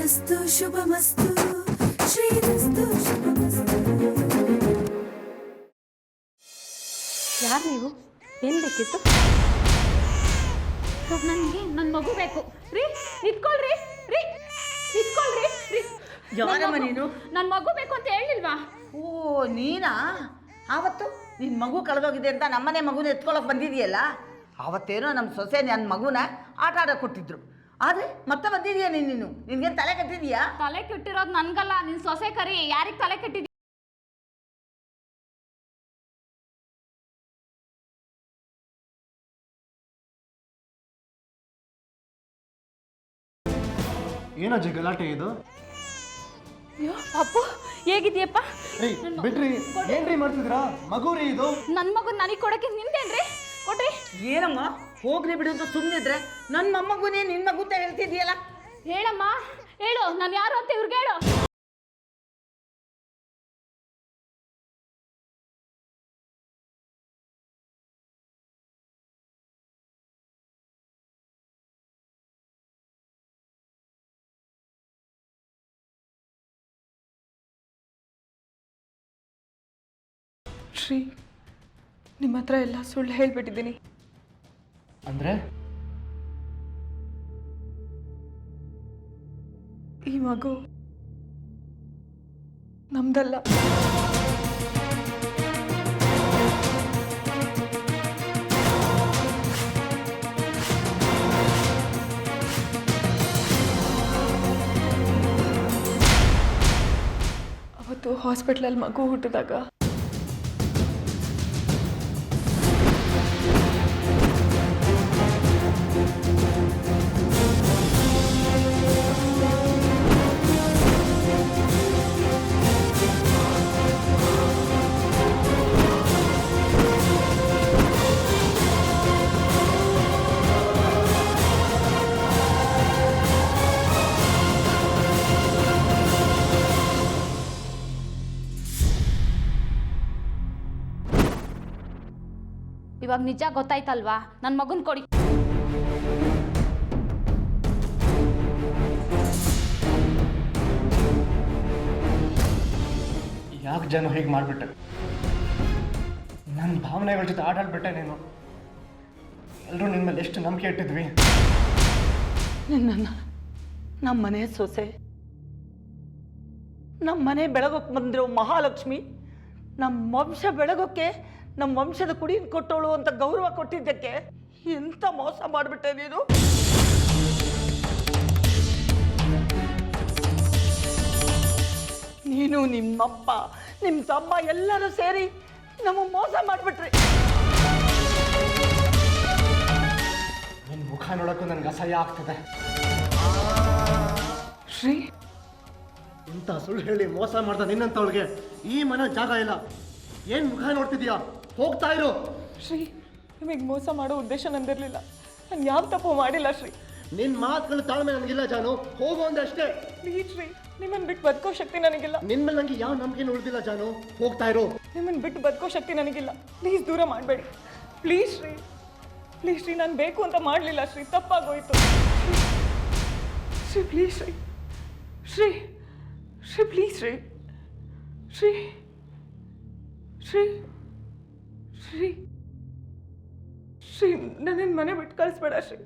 ಶ್ರೀರಸ್ತು ಶುಭಮಸ್ತು ಶ್ರೀರಸ್ತು ಶುಭಮಸ್ತು. ಯಾರು ನೀವು? ಏನು ಬೇಕಿತ್ತು? ನನಗೆ ನನ್ನ ಮಗು ಬೇಕು ರೀ. ನಿಂತ್ಕೊಳ್ರಿ ರೀ, ನಿಂತ್ಕೊಳ್ರಿ ರೀ. ಯಾರಮ್ಮ ನೀನು? ನನ್ನ ಮಗು ಬೇಕು ಅಂತ ಹೇಳಿಲ್ವಾ? ಓ ನೀನಾ? ಆವತ್ತು ನಿನ್ನ ಮಗು ಕಳೆದೋಗಿದೆ ಅಂತ ನಮ್ಮನೆ ಮಗುನ ಎತ್ಕೊಳ್ಳೋಕೆ ಬಂದಿದೆಯಲ್ಲ, ಆವತ್ತೇನೋ ನಮ್ಮ ಸೊಸೆ ನನ್ನ ಮಗುನ ಆಟ ಆಡೋಕೆ ಕೊಟ್ಟಿದ್ರು. ಆದರೆ ಮತ್ತೆ ಬಂದಿದೆಯಾ ನೀನು? ನಿನ್ಗೇನು ತಲೆ ಕಟ್ಟಿದೀಯಾ? ತಲೆ ಕೆಟ್ಟಿರೋದು ನನ್ಗಲ್ಲ, ನಿನ್ನ ಸೊಸೆ ಕರಿ. ಯಾರಿಗೆ ತಲೆ ಕೆಟ್ಟಿದ್ಯಾ? ಏನಜ್ಜಿ ಗಲಾಟೆ ಇದು? ಅಯ್ಯೋ ಅಪ್ಪು, ಹೇಗಿದ್ಯಪ್ಪ? ಬಿಡ್ರಿ, ಏನ್ರಿ ಮಾಡ್ತಿದ್ರಾ? ಮಗುರಿ ಇದು. ನನ್ನ ಮಗು ನನಗೆ ಕೊಡಕ್ಕೆ ನಿಂದೇನ್ರಿ? ಕೊಡ್ರಿ. ಏನಮ್ಮ ಹೋಗ್ಲಿ ಬಿಡೋದು ಸುಮ್ಮನಿದ್ರೆ. ನನ್ನ ಮೊಮ್ಮಗುನೇ ನಿನ್ನ ಮಗು ಅಂತ ಹೇಳ್ತಿದ್ಯಲ್ಲ. ಹೇಳಮ್ಮ, ಹೇಳು, ನಾನು ಯಾರು ಅಂತ ಇವ್ರಿಗೆ ಹೇಳು. ಶ್ರೀ, ನಿಮ್ಮ ಹತ್ರ ಎಲ್ಲ ಸುಳ್ಳು ಹೇಳ್ಬಿಟ್ಟಿದ್ದೀನಿ. ಅಂದ್ರೆ ಈ ಮಗು ನಮ್ದಲ್ಲ. ಅವತ್ತು ಹಾಸ್ಪಿಟ್ಲಲ್ಲಿ ಮಗು ಹುಟ್ಟಿದಾಗ ಇವಾಗ ನಿಜ ಗೊತ್ತಾಯ್ತಲ್ವಾ? ನನ್ನ ಮಗನ್ ಕೊಡಿ. ಯಾಕೆ ಜನ ಹೀಗೆ ಮಾಡಿಬಿಟ್ಟೆ? ನನ್ನ ಭಾವನೆಗಳ ಜೊತೆ ಆಟ ಆಡ್ಬಿಟ್ಟೆ ನೀನು. ಎಲ್ಲರೂ ನಿನ್ನ ಮೇಲೆ ಎಷ್ಟು ನಂಬಿಕೆ ಇಟ್ಟಿದ್ವಿ. ನಿನ್ನನ್ನು ನಮ್ಮ ಮನೆ ಸೊಸೆ, ನಮ್ಮ ಮನೆ ಬೆಳಗೋಕ್ಕೆ ಬಂದಿರೋ ಮಹಾಲಕ್ಷ್ಮಿ, ನಮ್ಮ ವಂಶ ಬೆಳಗೋಕ್ಕೆ ನಮ್ಮ ವಂಶದ ಕುಡಿಯನ್ನು ಕೊಟ್ಟವಳು ಅಂತ ಗೌರವ ಕೊಟ್ಟಿದ್ದಕ್ಕೆ ಎಂಥ ಮೋಸ ಮಾಡಿಬಿಟ್ಟೆ ನೀನು. ನೀನು, ನಿಮ್ಮಪ್ಪ, ನಿಮ್ಮ ತಮ್ಮ ಎಲ್ಲರೂ ಸೇರಿ ನಮಗೆ ಮೋಸ ಮಾಡಿಬಿಟ್ರಿ. ನಿನ್ನ ಮುಖ ನೋಡೋಕ್ಕೂ ನನಗೆ ಅಸಹ್ಯ ಆಗ್ತದೆ. ಶ್ರೀ, ಇಂಥ ಸುಳ್ಳು ಹೇಳಿ ಮೋಸ ಮಾಡ್ದ ನಿನ್ನಂಥವಳಿಗೆ ಈ ಮನೆ ಜಾಗ ಇಲ್ಲ. ಏನು ಮುಖ ನೋಡ್ತಿದ್ಯಾ? ಹೋಗ್ತಾ ಇರು. ಶ್ರೀ, ನಿಮಗೆ ಮೋಸ ಮಾಡೋ ಉದ್ದೇಶ ನಂದಿರಲಿಲ್ಲ. ನಾನು ಯಾವ ತಪ್ಪು ಮಾಡಿಲ್ಲ ಶ್ರೀ. ನಿನ್ನ ಮಾತುಗಳು ತಾಳ್ಮೆ ನನಗಿಲ್ಲ ಜಾನು. ಹೋಗು ಅಂದ್ರೆ ಅಷ್ಟೇ. ಪ್ಲೀಸ್ ಶ್ರೀ, ನಿಮ್ಮನ್ನು ಬಿಟ್ಟು ಬದುಕೋ ಶಕ್ತಿ ನನಗಿಲ್ಲ. ನಿನ್ನ ಮೇಲೆ ನನಗೆ ಯಾವ ನಂಬಿಕೆ ಉಳಿದಿಲ್ಲ ಜಾನು. ಹೋಗ್ತಾ ಇರು. ನಿಮ್ಮನ್ನು ಬಿಟ್ಟು ಬದುಕೋ ಶಕ್ತಿ ನನಗಿಲ್ಲ. ಪ್ಲೀಸ್ ದೂರ ಮಾಡಬೇಡಿ. ಪ್ಲೀಸ್ ಶ್ರೀ, ಪ್ಲೀಸ್ ಶ್ರೀ, ನಾನು ಬೇಕು ಅಂತ ಮಾಡಲಿಲ್ಲ ಶ್ರೀ, ತಪ್ಪಾಗೋಯ್ತು ಶ್ರೀ. ಪ್ಲೀಸ್ ಶ್ರೀ, ಶ್ರೀ ಶ್ರೀ, ಪ್ಲೀಸ್ ಶ್ರೀ, ಶ್ರೀ ಶ್ರೀ ಶ್ರೀ ಶ್ರೀ, ನನ್ನನ್ನು ಮನೆ ಬಿಟ್ಟು ಕಳಿಸ್ಬೇಡ ಶ್ರೀ.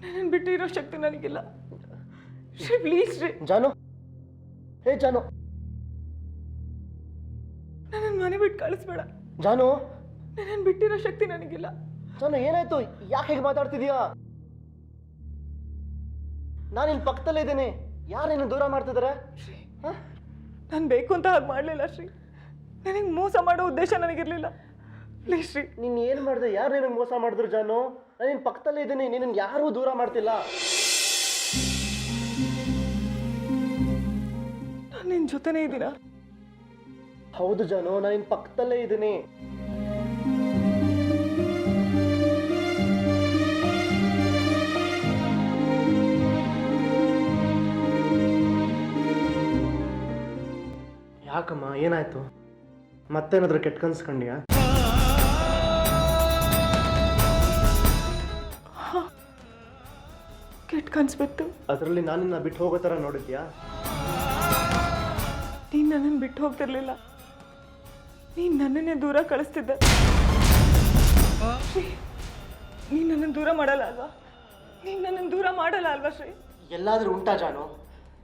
ನನ್ನನ್ನು ಬಿಟ್ಟು ಇರೋ ಶಕ್ತಿ ನನಗಿಲ್ಲ ಶ್ರೀ. ಪ್ಲೀಸ್ ಶ್ರೀ. ಜಾನು, ಹೇ ಜಾನು, ನನ್ನನ್ನು ಮನೆ ಬಿಟ್ಟು ಕಳಿಸ್ಬೇಡ. ಜಾನು, ನನ್ನನ್ನು ಬಿಟ್ಟಿರೋ ಶಕ್ತಿ ನನಗಿಲ್ಲ. ಜಾನು, ಏನಾಯ್ತು? ಯಾಕೆ ಹೀಗೆ ಮಾತಾಡ್ತಿದ್ಯಾ? ನಾನು ಇಲ್ಲಿ ಪಕ್ಕದಲ್ಲೇ ಇದ್ದೀನಿ. ಯಾರೇನು ದೂರ ಮಾಡ್ತಿದ್ದಾರೆ? ಶ್ರೀ, ನಾನು ಬೇಕು ಅಂತ ಹಾಗೆ ಮಾಡಲಿಲ್ಲ ಶ್ರೀ. ನನಗೆ ಮೋಸ ಮಾಡೋ ಉದ್ದೇಶ ನನಗಿರಲಿಲ್ಲ. ಪ್ಲೀಸ್ ಶ್ರೀ. ನೀನು ಏನು ಮಾಡಿದೆ? ಯಾರು ನಿನಗೆ ಮೋಸ ಮಾಡಿದ್ರು ಜಾನು? ನಾನು ನಿನ್ನ ಪಕ್ಕದಲ್ಲೇ ಇದ್ದೀನಿ. ನಿನ್ನನ್ನು ಯಾರೂ ದೂರ ಮಾಡ್ತಿಲ್ಲ. ನಾನು ನಿನ್ನ ಜೊತೆನೇ ಇದ್ದೀರಾ? ಹೌದು ಜಾನು, ನಾನು ನಿನ್ನ ಪಕ್ಕದಲ್ಲೇ ಇದ್ದೀನಿ. ಯಾಕಮ್ಮ, ಏನಾಯ್ತು? ಮತ್ತೇನಾದ್ರೂ ಕೆಟ್ಟ ಕನ್ಸ್ಕೊಂಡ್ಯಾ? ಕೆಟ್ಟ ಕನ್ಸು ಬಿತ್ತು. ಅದರಲ್ಲಿ ನಾನಿನ್ನ ಬಿಟ್ಟು ಹೋಗೋ ಥರ ನೋಡಿದ್ಯಾ? ನೀನು ನನ್ನನ್ನು ಬಿಟ್ಟು ಹೋಗ್ತಿರ್ಲಿಲ್ಲ, ನೀನು ನನ್ನನ್ನೇ ದೂರ ಕಳಿಸ್ತಿದ್ದೆ. ಶ್ರೀ, ನೀನು ನನ್ನನ್ನು ದೂರ ಮಾಡಲ್ಲ ಅಲ್ವಾ? ನೀನು ನನ್ನನ್ನು ದೂರ ಮಾಡಲ್ಲ ಅಲ್ವಾ ಶ್ರೀ? ಎಲ್ಲಾದರೂ ಉಂಟಾ ಜಾನು?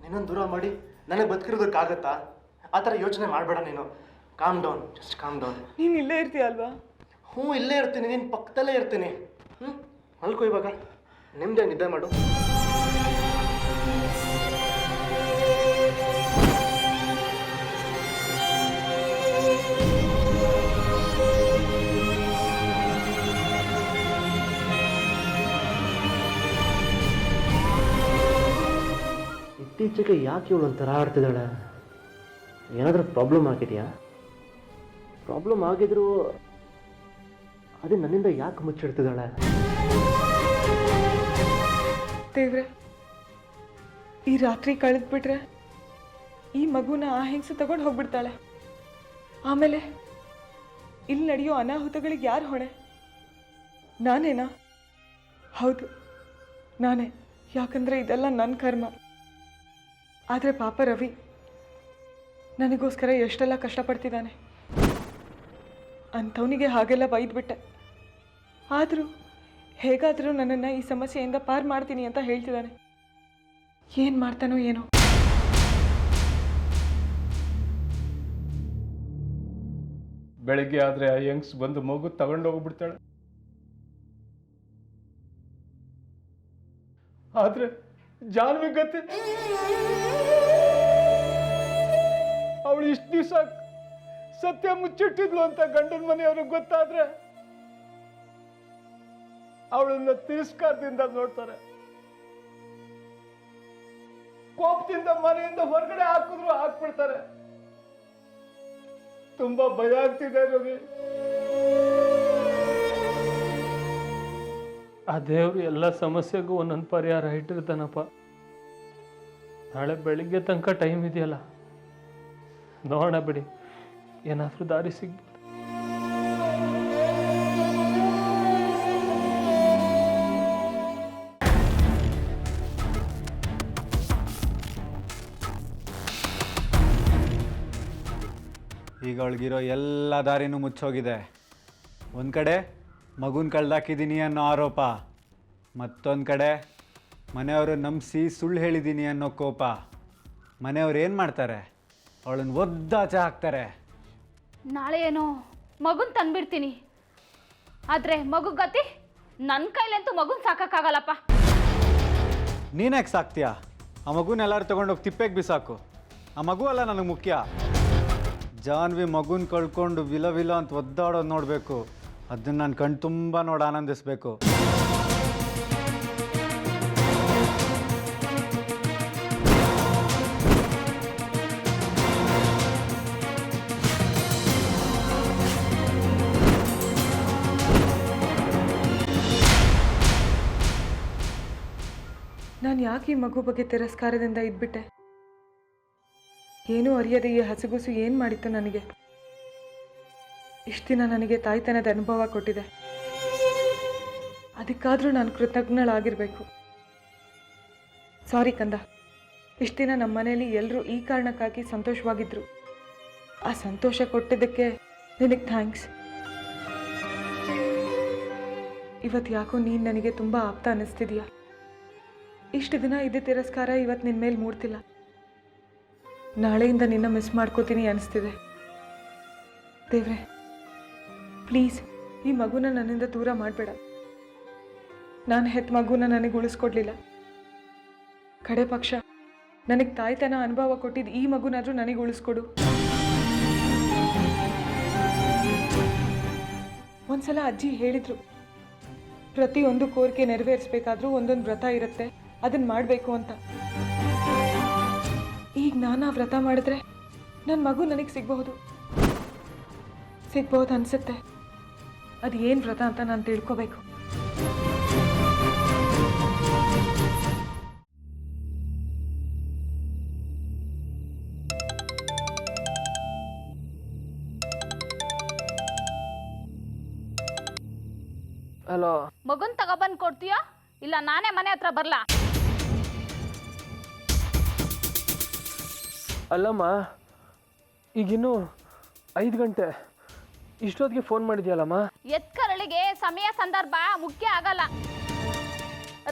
ನಿನ್ನನ್ನು ದೂರ ಮಾಡಿ ನನಗೆ ಬದುಕಿರೋದಕ್ಕಾಗತ್ತಾ? ಆ ಥರ ಯೋಚನೆ ಮಾಡಬೇಡ ನೀನು. Calm down, just calm down. ನೀನು ಇಲ್ಲೇ ಇರ್ತೀಯ ಅಲ್ವಾ? ಹ್ಞೂ, ಇಲ್ಲೇ ಇರ್ತೀನಿ, ನಿನ್ನ ಪಕ್ಕದಲ್ಲೇ ಇರ್ತೀನಿ. ಮಲ್ಕೋ ಇವಾಗ, ನಿಮ್ಮದೇ ನಿದ್ದೆ ಮಾಡು. ಇತ್ತೀಚೆಗೆ ಯಾಕೆ ಇವಳು ಒಂಥರ ಆಡ್ತಿದ್ದಾಳೆ? ಏನಾದರೂ ಪ್ರಾಬ್ಲಮ್ ಆಗಿದೆಯಾ? ಪ್ರಾಬ್ಲಮ್ ಆಗಿದ್ರು ಅದೇ ನನ್ನಿಂದ ಯಾಕೆ ಮುಚ್ಚಿಡ್ತಿದ್ದಾಳೆ? ದೇವ್ರೆ, ಈ ರಾತ್ರಿ ಕಳೆದ್ಬಿಟ್ರೆ ಈ ಮಗುನ ಆ ಹೆಂಗಸು ತಗೊಂಡು ಹೋಗ್ಬಿಡ್ತಾಳೆ. ಆಮೇಲೆ ಇಲ್ಲಿ ನಡೆಯೋ ಅನಾಹುತಗಳಿಗೆ ಯಾರು ಹೊಣೆ? ನಾನೇನಾ? ಹೌದು, ನಾನೇ. ಯಾಕಂದರೆ ಇದೆಲ್ಲ ನನ್ನ ಕರ್ಮ. ಆದರೆ ಪಾಪ ರವಿ ನನಗೋಸ್ಕರ ಎಷ್ಟೆಲ್ಲ ಕಷ್ಟಪಡ್ತಿದ್ದಾನೆ. ಅಂಥವನಿಗೆ ಹಾಗೆಲ್ಲ ಬೈದ್ಬಿಟ್ಟೆ. ಆದರೂ ಹೇಗಾದರೂ ನನ್ನನ್ನು ಈ ಸಮಸ್ಯೆಯಿಂದ ಪಾರು ಮಾಡ್ತೀನಿ ಅಂತ ಹೇಳ್ತಿದ್ದಾನೆ. ಏನು ಮಾಡ್ತಾನೋ ಏನೋ. ಬೆಳಗ್ಗೆ ಆದರೆ ಆ ಯಂಗ್ಸ್ ಬಂದು ಮಗು ತಗೊಂಡೋಗ್ಬಿಡ್ತಾಳೆ. ಆದರೆ ಜಾನ್ವಿ ಗತಿ, ಅವಳು ಇಷ್ಟು ದಿವಸ ಸತ್ಯ ಮುಚ್ಚಿಟ್ಟಿದ್ಲು ಅಂತ ಗಂಡನ ಮನೆಯವ್ರಿಗೆ ಗೊತ್ತಾದ್ರೆ ಅವಳನ್ನ ತಿರಸ್ಕಾರದಿಂದ ನೋಡ್ತಾರೆ. ಕೋಪದಿಂದ ಮನೆಯಿಂದ ಹೊರಗಡೆ ಹಾಕಿದ್ರು ಹಾಕ್ಬಿಡ್ತಾರೆ. ತುಂಬಾ ಭಯ ಆಗ್ತಿದೆ ರವಿ. ಆ ದೇವ್ರು ಎಲ್ಲ ಸಮಸ್ಯೆಗೂ ಒಂದೊಂದು ಪರಿಹಾರ ಇಟ್ಟಿರ್ತಾನಪ್ಪ. ನಾಳೆ ಬೆಳಿಗ್ಗೆ ತನಕ ಟೈಮ್ ಇದೆಯಲ್ಲ, ನೋಡೋಣ ಬಿಡಿ, ಏನಾದರೂ ದಾರಿ ಸಿಗ್ಬೋದು. ಈಗ ಅವಳಿಗಿರೋ ಎಲ್ಲ ದಾರಿನೂ ಮುಚ್ಚೋಗಿದೆ. ಒಂದು ಕಡೆ ಮಗುನ ಕಳ್ದಾಕಿದ್ದೀನಿ ಅನ್ನೋ ಆರೋಪ, ಮತ್ತೊಂದು ಕಡೆ ಮನೆಯವರು ನಂಬಿಸಿ ಸುಳ್ಳು ಹೇಳಿದ್ದೀನಿ ಅನ್ನೋ ಕೋಪ. ಮನೆಯವ್ರು ಏನು ಮಾಡ್ತಾರೆ? ಅವಳನ್ನು ಒದ್ದಾಚೆ ಹಾಕ್ತಾರೆ. ನಾಳೆ ಏನೋ ಮಗುನ್ ತಂದ್ಬಿಡ್ತೀನಿ, ಆದರೆ ಮಗು ಗತಿ ನನ್ನ ಕೈಲಂತೂ ಮಗುನ್ ಸಾಕಾಗಲ್ಲಪ್ಪ. ನೀನ್ಯಾಕೆ ಸಾಕ್ತೀಯಾ? ಆ ಮಗುನ ಎಲ್ಲರೂ ತೊಗೊಂಡೋಗಿ ತಿಪ್ಪೆಗೆ ಬಿಸಾಕು. ಆ ಮಗು ಅಲ್ಲ ನನಗೆ ಮುಖ್ಯ. ಜಾನ್ವಿ ಮಗುನ ಕಳ್ಕೊಂಡು ವಿಲ ವಿಲ ಅಂತ ಒದ್ದಾಡೋದು ನೋಡಬೇಕು. ಅದನ್ನು ನಾನು ಕಣ್ಣು ತುಂಬ ನೋಡಿ ಆನಂದಿಸ್ಬೇಕು. ನಾನು ಯಾಕೆ ಈ ಮಗು ಬಗ್ಗೆ ತಿರಸ್ಕಾರದಿಂದ ಇದ್ಬಿಟ್ಟೆ? ಏನೂ ಅರಿಯದೆ ಈ ಹಸಗುಸು ಏನು ಮಾಡಿತ್ತು ನನಗೆ? ಇಷ್ಟು ದಿನ ನನಗೆ ತಾಯ್ತನದ ಅನುಭವ ಕೊಟ್ಟಿದೆ. ಅದಕ್ಕಾದರೂ ನಾನು ಕೃತಜ್ಞಳಾಗಿರಬೇಕು. ಸಾರಿ ಕಂದ. ಇಷ್ಟು ದಿನ ನಮ್ಮ ಮನೆಯಲ್ಲಿ ಎಲ್ಲರೂ ಈ ಕಾರಣಕ್ಕಾಗಿ ಸಂತೋಷವಾಗಿದ್ದರು. ಆ ಸಂತೋಷ ಕೊಟ್ಟಿದ್ದಕ್ಕೆ ನಿನಗೆ ಥ್ಯಾಂಕ್ಸ್. ಇವತ್ತು ಯಾಕೋ ನೀನು ನನಗೆ ತುಂಬ ಆಪ್ತ ಅನ್ನಿಸ್ತಿದೀಯ. ಇಷ್ಟು ದಿನ ಇದೇ ತಿರಸ್ಕಾರ ಇವತ್ತು ನಿನ್ನ ಮೇಲೆ ಮೂಡ್ತಿಲ್ಲ. ನಾಳೆಯಿಂದ ನಿನ್ನ ಮಿಸ್ ಮಾಡ್ಕೋತೀನಿ ಅನಿಸ್ತಿದೆ. ದೇವ್ರೆ, ಪ್ಲೀಸ್ ಈ ಮಗುನ ನನ್ನಿಂದ ದೂರ ಮಾಡಬೇಡ. ನಾನು ಹೆತ್ತ ಮಗುನ ನನಗೆ ಉಳಿಸ್ಕೊಡ್ಲಿಲ್ಲ. ಕಡೆ ಪಕ್ಷ ನನಗೆ ತಾಯ್ತನ ಅನುಭವ ಕೊಟ್ಟಿದ್ದು ಈ ಮಗುನಾದರೂ ನನಗೆ ಉಳಿಸ್ಕೊಡು. ಒಂದ್ಸಲ ಅಜ್ಜಿ ಹೇಳಿದ್ರು, ಪ್ರತಿಯೊಂದು ಕೋರಿಕೆ ನೆರವೇರಿಸಬೇಕಾದ್ರೂ ಒಂದೊಂದು ವ್ರತ ಇರುತ್ತೆ, ಅದನ್ನ ಮಾಡಬೇಕು ಅಂತ. ಈಗ ನಾನು ಆ ವ್ರತ ಮಾಡಿದ್ರೆ ನನ್ನ ಮಗು ನನಗೆ ಸಿಗ್ಬಹುದು ಅನ್ಸುತ್ತೆ. ಅದು ಏನು ವ್ರತ ಅಂತ ನಾನು ತಿಳ್ಕೋಬೇಕು. ಹಲೋ, ಮಗುನ್ ತಗೊಬಂದು ಕೊಡ್ತೀಯಾ ಇಲ್ಲ ನಾನೇ ಮನೆ ಹತ್ರ ಬರಲಾ? ಅಲ್ಲಮ್ಮ ಈಗಿನ್ನೂ 5 ಗಂಟೆ, ಇಷ್ಟೊತ್ತಿಗೆ ಫೋನ್ ಮಾಡಿದ್ಯಲ್ಲಮ್ಮ? ಎತ್ಕರಳಿಗೆ ಸಮಯ ಸಂದರ್ಭ ಮುಖ್ಯ ಆಗಲ್ಲ.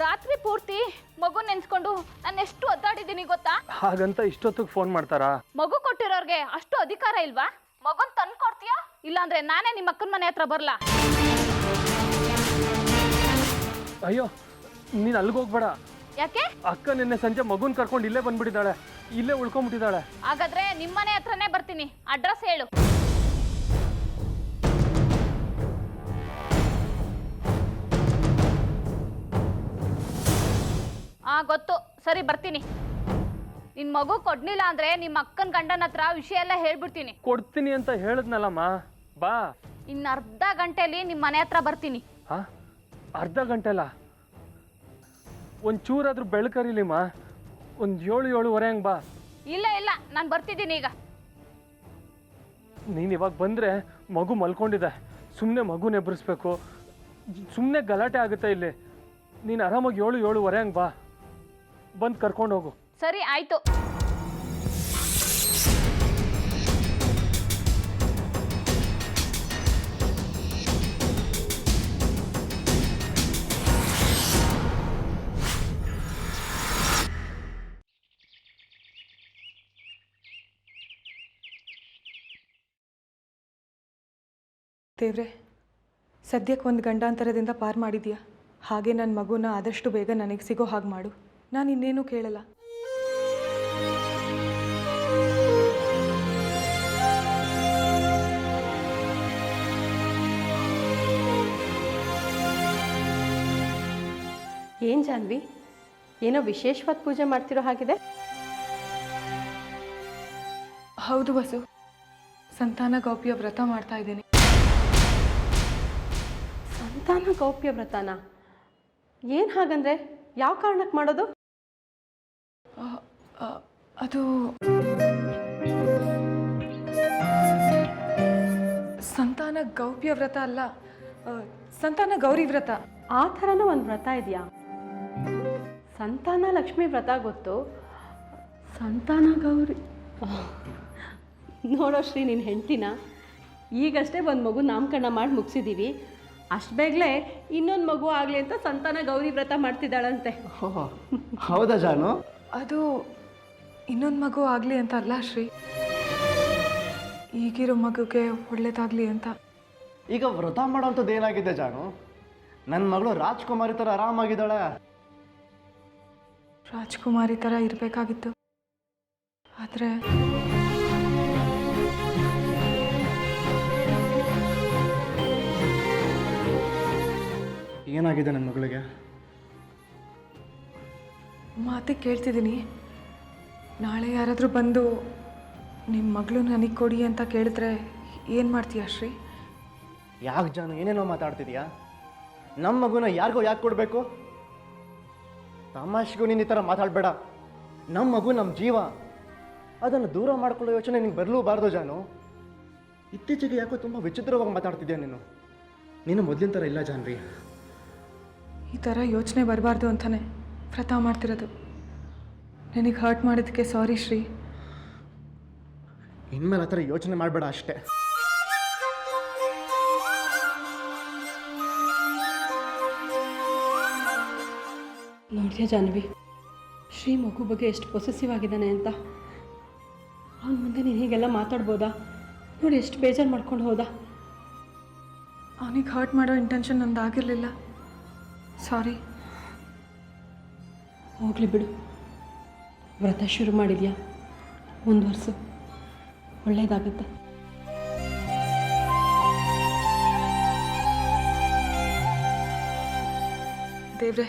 ರಾತ್ರಿ ಪೂರ್ತಿ ಮಗು ನೆನ್ಸ್ಕೊಂಡು ನಾನು ಎಷ್ಟು ಒದ್ದಾಡಿದ್ದೀನಿ ಗೊತ್ತಾ? ಹಾಗಂತ ಇಷ್ಟೊತ್ತಿಗೆ ಫೋನ್ ಮಾಡ್ತಾರಾ? ಮಗು ಕೊಟ್ಟಿರೋರ್ಗೆ ಅಷ್ಟು ಅಧಿಕಾರ ಇಲ್ವಾ? ಮಗುನ್ ತಂದು ಕೊಡ್ತೀಯಾ, ಇಲ್ಲಾಂದ್ರೆ ನಾನೇ ನಿಮ್ಮ ಅಕ್ಕನ ಮನೆ ಹತ್ರ ಬರಲಾ? ಅಯ್ಯೋ, ನೀನು ಅಲ್ಲಿಗೆ ಹೋಗ್ಬೇಡ. ಯಾಕೆ? ಅಕ್ಕ ನಿನ್ನೆ ಸಂಜೆ ಮಗುನ್ ಕರ್ಕೊಂಡು ಇಲ್ಲೇ ಬಂದ್ಬಿಟ್ಟಿದ್ದಾಳೆ, ಇಲ್ಲೇ ಉಳ್ಕೊಂಡ್ಬಿಟ್ಟಿದ್ದಾಳೆ. ಹಾಗಾದ್ರೆ ನಿಮ್ಮನೆ ಹತ್ರನೇ ಬರ್ತೀನಿ. ಅಡ್ರೆಸ್ ಹೇಳು. ಗೊತ್ತು, ಸರಿ ಬರ್ತೀನಿ. ನಿನ್ ಮಗು ಕೊಡ್ಲಿಲ್ಲ ಅಂದ್ರೆ ನಿಮ್ಮ ಅಕ್ಕನ ಗಂಡನ ಹತ್ರ ವಿಷಯ ಎಲ್ಲ ಹೇಳ್ಬಿಡ್ತೀನಿ. ಕೊಡ್ತೀನಿ ಅಂತ ಹೇಳಿದ್ನಲ್ಲಮ್ಮ, ಬಾ. ಇನ್ನು ಅರ್ಧ ಗಂಟೆಲಿ ನಿಮ್ಮ ಮನೆ ಹತ್ರ ಬರ್ತೀನಿ. ಹಾ, ಅರ್ಧ ಗಂಟೆಲ್ಲ? ಒಂಚೂರಾದ್ರೂ ಬೆಳಕರಿಲಿಮ್ಮ, ಒಂದು 7-7:30 ಹಂಗೆ ಬಾ. ಇಲ್ಲ ಇಲ್ಲ, ನಾನು ಬರ್ತಿದ್ದೀನಿ ಈಗ. ನೀನು ಇವಾಗ ಬಂದರೆ ಮಗು ಮಲ್ಕೊಂಡಿದೆ, ಸುಮ್ಮನೆ ಮಗುನ ಎಬ್ಬರಿಸ್ಬೇಕು, ಸುಮ್ಮನೆ ಗಲಾಟೆ ಆಗುತ್ತೆ ಇಲ್ಲಿ. ನೀನು ಆರಾಮಾಗಿ 7-7:30 ಹಂಗೆ ಬಾ, ಬಂದು ಕರ್ಕೊಂಡು ಹೋಗು. ಸರಿ ಆಯಿತು. ದೇವ್ರೆ, ಸದ್ಯಕ್ಕೆ ಒಂದು ಗಂಡಾಂತರದಿಂದ ಪಾರು ಮಾಡಿದ್ಯಾ. ಹಾಗೆ ನನ್ನ ಮಗುನ ಆದಷ್ಟು ಬೇಗ ನನಗೆ ಸಿಗೋ ಹಾಗೆ ಮಾಡು. ನಾನು ಇನ್ನೇನು ಕೇಳಲ್ಲ. ಏನು ಜಾನ್ವಿ, ಏನೋ ವಿಶೇಷವಾದ ಪೂಜೆ ಮಾಡ್ತಿರೋ ಹಾಗಿದೆ? ಹೌದು ಬಸು, ಸಂತಾನ ಗೌಪ್ಯ ವ್ರತ ಮಾಡ್ತಾ ಇದ್ದೀನಿ. ಸಂತಾನ ಗೌಪ್ಯ ವ್ರತನ? ಏನು ಹಾಗಂದ್ರೆ ಯಾವ ಕಾರಣಕ್ಕೆ ಮಾಡೋದು? ಅದು ಸಂತಾನ ಗೌಪ್ಯ ವ್ರತ ಅಲ್ಲ, ಸಂತಾನ ಗೌರಿ ವ್ರತ. ಆ ಥರನೂ ಒಂದು ವ್ರತ ಇದೆಯಾ? ಸಂತಾನ ಲಕ್ಷ್ಮಿ ವ್ರತ ಗೊತ್ತು, ಸಂತಾನ ಗೌರಿ ನೋಡೋ ಶ್ರೀ, ನಿನ್ನ ಹೆಂಡ್ತಿನ ಈಗಷ್ಟೇ ಒಂದು ಮಗು ನಾಮಕರಣ ಮಾಡಿ ಮುಗಿಸಿದ್ದೀವಿ. ಅಷ್ಟು ಬೇಗಲೇ ಇನ್ನೊಂದು ಮಗು ಆಗಲಿ ಅಂತ ಸಂತಾನ ಗೌರಿ ವ್ರತ ಮಾಡ್ತಿದ್ದಾಳಂತೆ. ಹೌದಾ ಜಾನು? ಅದು ಇನ್ನೊಂದು ಮಗು ಆಗಲಿ ಅಂತ ಅಲ್ಲ ಶ್ರೀ, ಈಗಿರೋ ಮಗುಗೆ ಒಳ್ಳೇದಾಗಲಿ ಅಂತ. ಈಗ ವ್ರತ ಮಾಡೋಂಥದ್ದು ಏನಾಗಿದೆ ಜಾನು? ನನ್ನ ಮಗಳು ರಾಜ್ಕುಮಾರಿ ಥರ ಆರಾಮಾಗಿದ್ದಾಳೆ. ರಾಜ್ಕುಮಾರಿ ಥರ ಇರಬೇಕಾಗಿತ್ತು, ಆದರೆ ಏನಾಗಿದೆ ನನ್ನ ಮಗಳಿಗೆ? ಮಾತಿಗೆ ಕೇಳ್ತಿದ್ದೀನಿ. ನಾಳೆ ಯಾರಾದರೂ ಬಂದು ನಿಮ್ಮ ಮಗಳು ನನಗೆ ಕೊಡಿ ಅಂತ ಕೇಳಿದ್ರೆ ಏನು ಮಾಡ್ತೀಯ ಶ್ರೀ? ಯಾಕೆ ಜಾನು ಏನೇನೋ ಮಾತಾಡ್ತಿದ್ಯಾ? ನಮ್ಮ ಮಗುನ ಯಾರಿಗೋ ಯಾಕೆ ಕೊಡಬೇಕು? ತಮಾಷೆಗೂ ನೀನು ಈ ಥರ ಮಾತಾಡಬೇಡ. ನಮ್ಮ ಮಗು ನಮ್ಮ ಜೀವ, ಅದನ್ನು ದೂರ ಮಾಡ್ಕೊಳ್ಳೋ ಯೋಚನೆ ನಿಂಗೆ ಬರಲೂಬಾರ್ದು ಜಾನು. ಇತ್ತೀಚೆಗೆ ಯಾಕೋ ತುಂಬ ವಿಚಿತ್ರವಾಗಿ ಮಾತಾಡ್ತಿದ್ಯಾ ನೀನು. ನೀನು ಮೊದಲಿನ ಥರ ಇಲ್ಲ ಜಾನ್ವಿ. ಈ ಥರ ಯೋಚನೆ ಬರಬಾರ್ದು ಅಂತಾನೆ ವ್ರತ ಮಾಡ್ತಿರೋದು. ನನಗೆ ಹರ್ಟ್ ಮಾಡಿದ್ದಕ್ಕೆ ಸಾರಿ ಶ್ರೀ. ಇನ್ಮೇಲೆ ಆ ಥರ ಯೋಚನೆ ಮಾಡಬೇಡ ಅಷ್ಟೇ. ನೋಡಿದ್ಯಾ ಜಾನ್ವಿ, ಶ್ರೀ ಮಗು ಬಗ್ಗೆ ಎಷ್ಟು ಪೊಸೆಸಿವ್ ಆಗಿದ್ದಾನೆ ಅಂತ. ಅವನ ಮುಂದೆ ನೀನು ಹೀಗೆಲ್ಲ ಮಾತಾಡ್ಬೋದಾ? ನೋಡಿ ಎಷ್ಟು ಬೇಜಾರು ಮಾಡ್ಕೊಂಡು ಹೋದ. ಅವನಿಗೆ ಹರ್ಟ್ ಮಾಡೋ ಇಂಟೆನ್ಷನ್ ನಂದು ಆಗಿರಲಿಲ್ಲ, ಸಾರಿ. ಹೋಗಲಿ ಬಿಡು, ವ್ರತ ಶುರು ಮಾಡಿದ್ಯಾ, ಮುಂದುವರ್ಸು, ಒಳ್ಳೆಯದಾಗುತ್ತೆ. ದೇವ್ರೆ,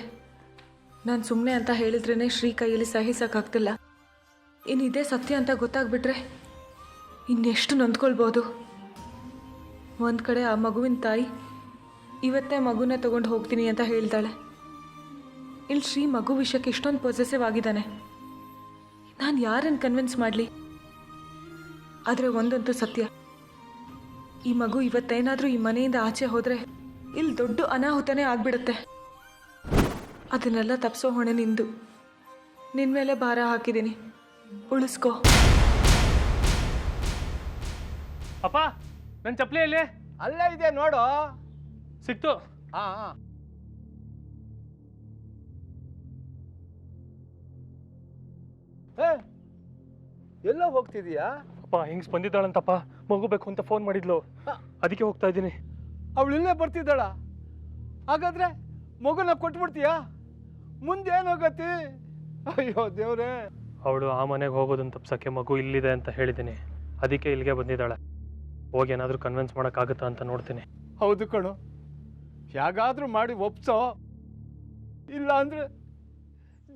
ನಾನು ಸುಮ್ಮನೆ ಅಂತ ಹೇಳಿದ್ರೇ ಶ್ರೀ ಕೈಯಲ್ಲಿ ಸಹಿಸೋಕ್ಕಾಗ್ತಿಲ್ಲ. ಇನ್ನಿದೇ ಸತ್ಯ ಅಂತ ಗೊತ್ತಾಗ್ಬಿಟ್ರೆ ಇನ್ನೆಷ್ಟು ನೊಂದ್ಕೊಳ್ಬೋದು. ಒಂದು ಕಡೆ ಆ ಮಗುವಿನ ತಾಯಿ ಇವತ್ತೇ ಮಗುನ ತೊಗೊಂಡು ಹೋಗ್ತೀನಿ ಅಂತ ಹೇಳ್ತಾಳೆ. ಇಲ್ಲಿ ಶ್ರೀ ಮಗು ವಿಷಯಕ್ಕೆ ಇಷ್ಟೊಂದು ಪೊಸೆಸಿವ್ ಆಗಿದ್ದಾನೆ. ನಾನು ಯಾರನ್ನು ಕನ್ವಿನ್ಸ್ ಮಾಡಲಿ? ಆದರೆ ಒಂದಂತೂ ಸತ್ಯ, ಈ ಮಗು ಇವತ್ತೇನಾದರೂ ಈ ಮನೆಯಿಂದ ಆಚೆ ಹೋದರೆ ಇಲ್ಲಿ ದೊಡ್ಡ ಅನಾಹುತನೇ ಆಗಿಬಿಡುತ್ತೆ. ಅದನ್ನೆಲ್ಲ ತಪ್ಪಿಸೋ ಹೊಣೆ ನಿಂದು. ನಿನ್ನ ಮೇಲೆ ಭಾರ ಹಾಕಿದ್ದೀನಿ, ಉಳಿಸ್ಕೋ. ಅಪ್ಪ ನನ್ನ ಚಪ್ಪಲಿ ಎಲ್ಲಿ? ಅಲ್ಲೇ ಇದೆ ನೋಡು. ಸಿಕ್ತು. ಹಾಂ ಎಲ್ಲೋ ಹೋಗ್ತಿದೀಯಾ? ಅಪ್ಪ ಹಿಂಗ್ಸ್ ಬಂದಿದ್ದಾಳಂತಪ್ಪ, ಮಗು ಬೇಕು ಅಂತ ಫೋನ್ ಮಾಡಿದ್ಲು, ಅದಕ್ಕೆ ಹೋಗ್ತಾ ಇದ್ದೀನಿ. ಅವಳು ಇಲ್ಲೇ ಬರ್ತಿದ್ದಾಳ? ಹಾಗಾದ್ರೆ ಮಗುನ ಕೊಟ್ಬಿಡ್ತೀಯಾ? ಮುಂದೆ ಏನಾಗತ್ತಿ? ಅಯ್ಯೋ ದೇವ್ರೇ. ಅವಳು ಆ ಮನೆಗೆ ಹೋಗೋದನ್ನ ತಪ್ಸಕ್ಕೆ ಮಗು ಇಲ್ಲಿದೆ ಅಂತ ಹೇಳಿದ್ದೀನಿ, ಅದಕ್ಕೆ ಇಲ್ಲಿಗೆ ಬಂದಿದ್ದಾಳೆ. ಹೋಗಿ ಏನಾದರೂ ಕನ್ವಿನ್ಸ್ ಮಾಡೋಕ್ಕಾಗುತ್ತಾ ಅಂತ ನೋಡ್ತೀನಿ. ಹೌದು ಕಣೋ, ಹೇಗಾದ್ರೂ ಮಾಡಿ ಒಪ್ಸೋ, ಇಲ್ಲ ಅಂದ್ರೆ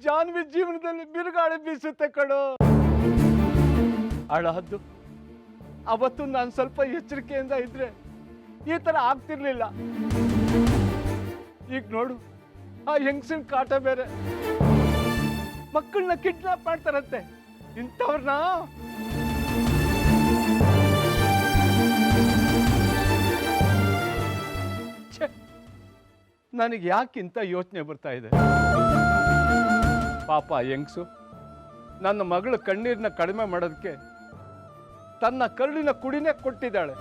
ಜಾನ್ವಿ ಜೀವನದಲ್ಲಿ ಬಿರುಗಾಳಿ ಬೀಸುತ್ತೆ ಕಣೋ. ಅಳಹದ್ದು ಅವತ್ತು ನಾನು ಸ್ವಲ್ಪ ಎಚ್ಚರಿಕೆಯಿಂದ ಇದ್ರೆ ಈ ಥರ ಆಗ್ತಿರ್ಲಿಲ್ಲ. ಈಗ ನೋಡು, ಆ ಹೆಂಗಸಿನ ಕಾಟ ಬೇರೆ, ಮಕ್ಕಳನ್ನ ಕಿಡ್ನಾಪ್ ಮಾಡ್ತಾರಂತೆ. ಇಂಥವ್ರನ್ನ ನನಗೆ ಯಾಕಿಂತ ಯೋಚನೆ ಬರ್ತಾ ಇದೆ. ಪಾಪ ಹೆಂಗಸು ನನ್ನ ಮಗಳ ಕಣ್ಣೀರನ್ನ ಕಡಿಮೆ ಮಾಡೋದಕ್ಕೆ ತನ್ನ ಕರುಳಿನ ಕುಡಿನೇ ಕೊಟ್ಟಿದ್ದಾಳೆ.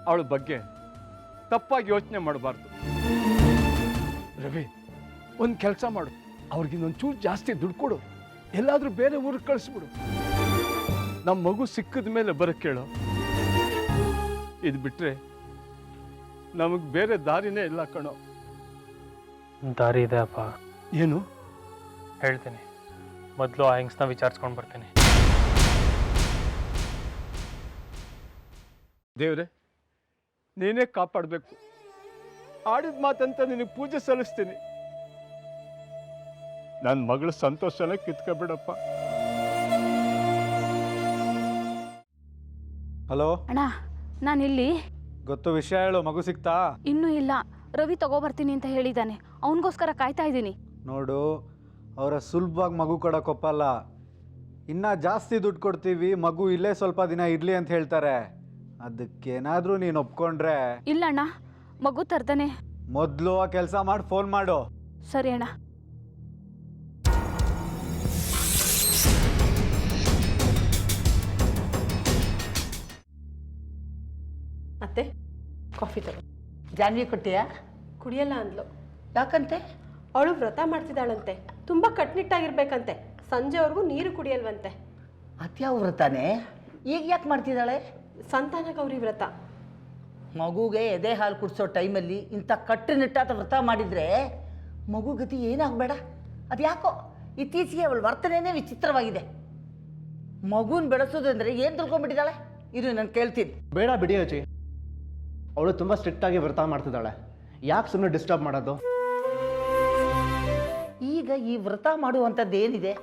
ಅವಳ ಬಗ್ಗೆ ತಪ್ಪಾಗಿ ಯೋಚನೆ ಮಾಡಬಾರ್ದು. ರವಿ, ಒಂದು ಕೆಲಸ ಮಾಡು, ಅವ್ರಿಗಿನ್ನೊಂಚೂರು ಜಾಸ್ತಿ ದುಡ್ಡು ಕೊಡು, ಎಲ್ಲಾದರೂ ಬೇರೆ ಊರಿಗೆ ಕಳಿಸ್ಬಿಡು. ನಮ್ಮ ಮಗು ಸಿಕ್ಕಿದ ಮೇಲೆ ಬರಕ್ಕೆ ಕೇಳು. ಇದು ಬಿಟ್ರೆ ನಮಗೆ ಬೇರೆ ದಾರಿನೇ ಇಲ್ಲ ಕಣೋ. ದಾರಿ ಇದೆ ಅಪ್ಪ. ಏನು? ಹೇಳ್ತೀನಿ, ಮೊದಲು ಆ ಹೆಂಗ್ಸ್ನ ವಿಚಾರಿಸ್ಕೊಂಡು ಬರ್ತೀನಿ. ದೇವ್ರೆ, ನೀನೇ ಕಾಪಾಡಬೇಕು. ಆಡಿದ ಮಾತಂತ ನಿನಗೆ ಪೂಜೆ ಸಲ್ಲಿಸ್ತೀನಿ. ನನ್ನ ಮಗಳ ಸಂತೋಷನ ಕಿತ್ಕೊಬಿಡಪ್ಪ. ಹಲೋ ಅಣ್ಣ, ನಾನಿಲ್ಲಿ. ಗೊತ್ತು, ವಿಷಯ ಹೇಳು. ಮಗು ಸಿಕ್ತಾ? ಇನ್ನೂ ಇಲ್ಲ, ರವಿ ತಗೋಬರ್ತೀನಿ ಅಂತ ಹೇಳಿದ್ದಾನೆ, ಅವನಿಗೋಸ್ಕರ ಕಾಯ್ತಾ ಇದ್ದೀನಿ. ನೋಡು, ಅವರ ಸುಲಭವಾಗಿ ಮಗು ಕೊಡೋಕ್ಕೊಪ್ಪಲ್ಲ. ಇನ್ನೂ ಜಾಸ್ತಿ ದುಡ್ಡು ಕೊಡ್ತೀವಿ, ಮಗು ಇಲ್ಲೇ ಸ್ವಲ್ಪ ದಿನ ಇರಲಿ ಅಂತ ಹೇಳ್ತಾರೆ. ಅದಕ್ಕೇನಾದರೂ ನೀನು ಒಪ್ಕೊಂಡ್ರೆ. ಇಲ್ಲ ಅಣ್ಣ, ಮಗು ತರ್ತಾನೆ. ಮೊದಲು ಆ ಕೆಲಸ ಮಾಡಿ ಫೋನ್ ಮಾಡು. ಸರಿ ಅಣ್ಣ. ಅತ್ತೆ, ಕಾಫಿ ತಗೋ. ಜಾನ್ವಿ ಕೊಟ್ಟಿಯಾ? ಕುಡಿಯಲ್ಲ ಅಂದ್ಲು. ಯಾಕಂತೆ? ಅವಳು ವ್ರತ ಮಾಡ್ತಿದ್ದಾಳಂತೆ, ತುಂಬ ಕಟ್ನಿಟ್ಟಾಗಿರ್ಬೇಕಂತೆ. ಸಂಜೆವರೆಗೂ ನೀರು ಕುಡಿಯಲ್ವಂತೆ. ಅತ್ಯಾವ ವ್ರತಾನೆ? ಈಗ ಯಾಕೆ ಮಾಡ್ತಿದ್ದಾಳೆ? ಸಂತಾನ ಗೌರಿ ವ್ರತ. ಮಗುಗೆ ಎದೆ ಹಾಲು ಕುಡಿಸೋ ಟೈಮಲ್ಲಿ ಇಂಥ ಕಟ್ಟುನಿಟ್ಟಾದ ವ್ರತ ಮಾಡಿದರೆ ಮಗು ಗತಿ ಏನಾಗಬೇಡ. ಅದು ಯಾಕೋ ಇತ್ತೀಚೆಗೆ ಅವಳ ವರ್ತನೆಯೇ ವಿಚಿತ್ರವಾಗಿದೆ. ಮಗುನ ಬೆಳೆಸೋದು ಅಂದರೆ ಏನು ತಿಳ್ಕೊಂಡ್ಬಿಟ್ಟಿದ್ದಾಳೆ? ಇದು ನಾನು ಕೇಳ್ತೀನಿ. ಬೇಡ ಬಿಡಿ ಅಜ್ಜಿ, ಅವಳು ತುಂಬ ಸ್ಟ್ರಿಕ್ಟಾಗಿ ವ್ರತ ಮಾಡ್ತಿದ್ದಾಳೆ. ಯಾಕೆ ಸುಮ್ಮನೆ ಡಿಸ್ಟರ್ಬ್ ಮಾಡೋದು? ಈಗ ಈ ವ್ರತ ಮಾಡುವಂಥದ್ದು ಏನಿದೆ?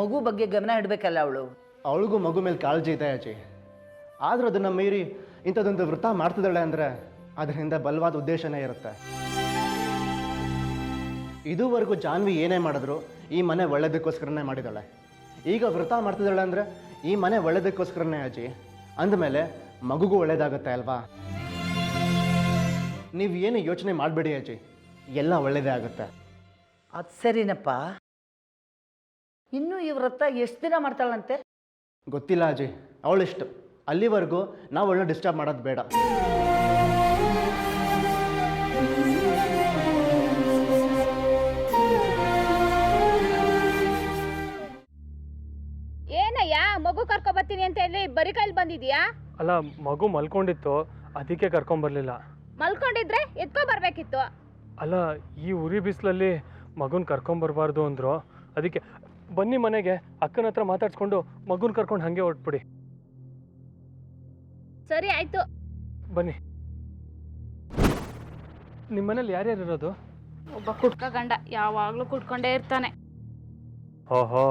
ಮಗು ಬಗ್ಗೆ ಗಮನ ಇಡಬೇಕಲ್ಲ ಅವಳು. ಅವಳಿಗೂ ಮಗು ಮೇಲೆ ಕಾಳಜಿ ಇದೆ ಅಜ್ಜಿ. ಆದರೂ ಅದನ್ನು ಮೀರಿ ಇಂಥದ್ದೊಂದು ವ್ರತ ಮಾಡ್ತಿದ್ದಾಳೆ ಅಂದರೆ ಅದರಿಂದ ಬಲವಾದ ಉದ್ದೇಶನೇ ಇರುತ್ತೆ. ಇದುವರೆಗೂ ಜಾನ್ವಿ ಏನೇ ಮಾಡಿದ್ರು ಈ ಮನೆ ಒಳ್ಳೇದಕ್ಕೋಸ್ಕರನೇ ಮಾಡಿದ್ದಾಳೆ. ಈಗ ವ್ರತ ಮಾಡ್ತಿದ್ದಾಳೆ ಅಂದರೆ ಈ ಮನೆ ಒಳ್ಳೇದಕ್ಕೋಸ್ಕರನೇ ಅಜ್ಜಿ. ಅಂದಮೇಲೆ ಮಗುಗೂ ಒಳ್ಳೇದಾಗುತ್ತೆ ಅಲ್ವಾ? ನೀವು ಏನು ಯೋಚನೆ ಮಾಡಬೇಡಿ ಅಜ್ಜಿ, ಎಲ್ಲ ಒಳ್ಳೇದೇ ಆಗುತ್ತೆ. ಅದು ಸರಿನಪ್ಪ. ಇನ್ನೂ ಈ ವ್ರತ ಎಷ್ಟು ದಿನ ಮಾಡ್ತಾಳಂತೆ? ಗೊತ್ತಿಲ್ಲ ಅಜ್ಜಿ, ಅವಳಿಷ್ಟು. ಅಲ್ಲಿವರೆಗೂ ನಾವು ಅವಳನ್ನ ಡಿಸ್ಟರ್ಬ್ ಮಾಡೋದು ಬೇಡ. ಏನಯ್ಯ, ಮಗು ಕರ್ಕೊಬರ್ತೀನಿ ಅಂತ ಹೇಳಿ ಬರೀ ಕೈಲಿ ಬಂದಿದ್ಯಾ? ಅಲ್ಲ, ಮಗು ಮಲ್ಕೊಂಡಿತ್ತು, ಅದಕ್ಕೆ ಕರ್ಕೊಂಬರ್ಲಿಲ್ಲ. ಮಲ್ಕೊಂಡಿದ್ರೆ ಎತ್ಕೊ ಬರ್ಬೇಕಿತ್ತು. ಅಲ್ಲ, ಈ ಉರಿ ಬಿಸಿಲಲ್ಲಿ ಮಗುನ ಕರ್ಕೊಂಬರ್ಬಾರ್ದು ಅಂದರು, ಅದಕ್ಕೆ. ಬನ್ನಿ ಮನೆಗೆ, ಅಕ್ಕನ ಹತ್ರ ಮಾತಾಡ್ಸ್ಕೊಂಡು ಮಗುನ ಕರ್ಕೊಂಡು ಹಾಗೆ ಹೊರಟ್ಬಿಡಿ. ಸರಿ ಆಯ್ತು, ಬನ್ನಿ. ನಿಮ್ಮ ಮನೇಲಿ ಯಾರ್ಯಾರು ಇರೋದು? ಒಬ್ಬ ಕುಟ್ಕ ಗಂಡ ಯಾವಾಗಲೂ ಕುಟ್ಕೊಂಡೇ ಇರ್ತಾನೆ. ಓಹೋ,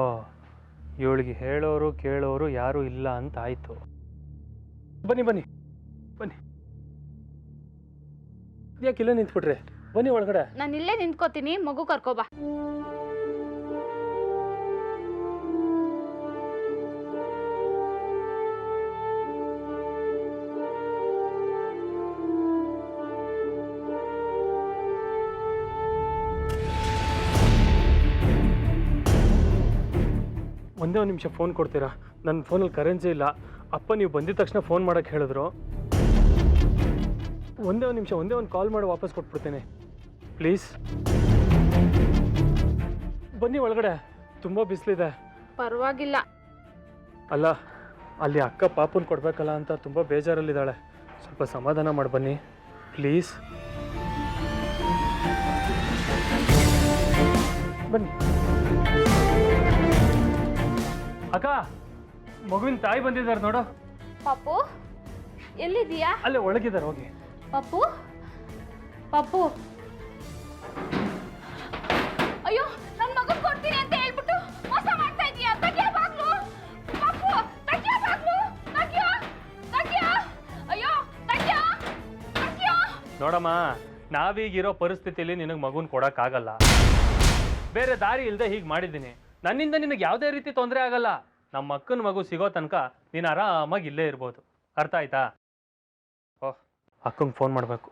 ಇವಳಿಗೆ ಹೇಳೋರು ಕೇಳೋರು ಯಾರೂ ಇಲ್ಲ ಅಂತ ಆಯಿತು. ಬನ್ನಿ ಬನ್ನಿ ಬನ್ನಿ. ಯಾಕೆ ಇಲ್ಲೇ ನಿಂತ್ಬಿಟ್ರೆ? ಬನ್ನಿ ಒಳಗಡೆ. ನಾನು ಇಲ್ಲೇ ನಿಂತ್ಕೋತೀನಿ, ಮಗು ಕರ್ಕೋಬಾ. ಒಂದೇ ಒಂದು ನಿಮಿಷ ಫೋನ್ ಕೊಡ್ತೀರಾ? ನನ್ನ ಫೋನಲ್ಲಿ ಕರೆನ್ಸಿ ಇಲ್ಲ, ಅಪ್ಪ ನೀವು ಬಂದಿದ ತಕ್ಷಣ ಫೋನ್ ಮಾಡೋಕ್ಕೆ ಹೇಳಿದ್ರು. ಒಂದೇ ಒಂದು ನಿಮಿಷ, ಒಂದೇ ಒಂದು ಕಾಲ್ ಮಾಡಿ ವಾಪಸ್ ಕೊಟ್ಬಿಡ್ತೇನೆ ಪ್ಲೀಸ್. ಬನ್ನಿ ಒಳಗಡೆ, ತುಂಬ ಬಿಸಿಲಿದೆ. ಪರವಾಗಿಲ್ಲ. ಅಲ್ಲ, ಅಲ್ಲಿ ಅಕ್ಕ ಪಾಪನ್ ಕೊಡ್ಬೇಕಲ್ಲ ಅಂತ ತುಂಬ ಬೇಜಾರಲ್ಲಿದ್ದಾಳೆ. ಸ್ವಲ್ಪ ಸಮಾಧಾನ ಮಾಡಿ ಬನ್ನಿ ಪ್ಲೀಸ್. ಬನ್ನಿ. ಅಕ್ಕ, ಮಗುವಿನ ತಾಯಿ ಬಂದಿದ್ದಾರೆ ನೋಡು. ಪಪ್ಪು ಎಲ್ಲಿದೀಯಾ? ಅಲ್ಲೇ ಒಳಗಿದ್ದಾರೆ, ಹೋಗಿ. ಪಪ್ಪು ಪಪ್ಪು ಅಯ್ಯೋ, ನನ್ನ ಮಗನ್ ಕೊಡ್ತೀನಿ ಅಂತ ಹೇಳ್ಬಿಟ್ಟು ಮೋಸ ಮಾಡ್ತಾ ಇದೀಯಾ? ತೆಗಿಯ ಬಾಗ್ಲು. ಪಪ್ಪು ತೆಗಿಯ ಬಾಗ್ಲು. ತೆಗಿಯ. ಅಯ್ಯೋ ತೆಗಿಯ. ನೋಡಮ್ಮ, ನಾವೀಗಿರೋ ಪರಿಸ್ಥಿತಿಯಲ್ಲಿ ನಿನಗೆ ಮಗುನ ಕೊಡೋಕ್ಕಾಗಲ್ಲ. ಬೇರೆ ದಾರಿ ಇಲ್ಲದೆ ಹೀಗೆ ಮಾಡಿದ್ದೀನಿ. ನನ್ನಿಂದ ನಿನಗೆ ಯಾವುದೇ ರೀತಿ ತೊಂದರೆ ಆಗಲ್ಲ. ನಮ್ಮ ಅಕ್ಕನ ಮಗು ಸಿಗೋ ತನಕ ನೀನು ಆರಾಮಾಗಿ ಇಲ್ಲೇ ಇರ್ಬೋದು. ಅರ್ಥ ಆಯ್ತಾ? ಓಹ್, ಅಕ್ಕಂಗೆ ಫೋನ್ ಮಾಡಬೇಕು.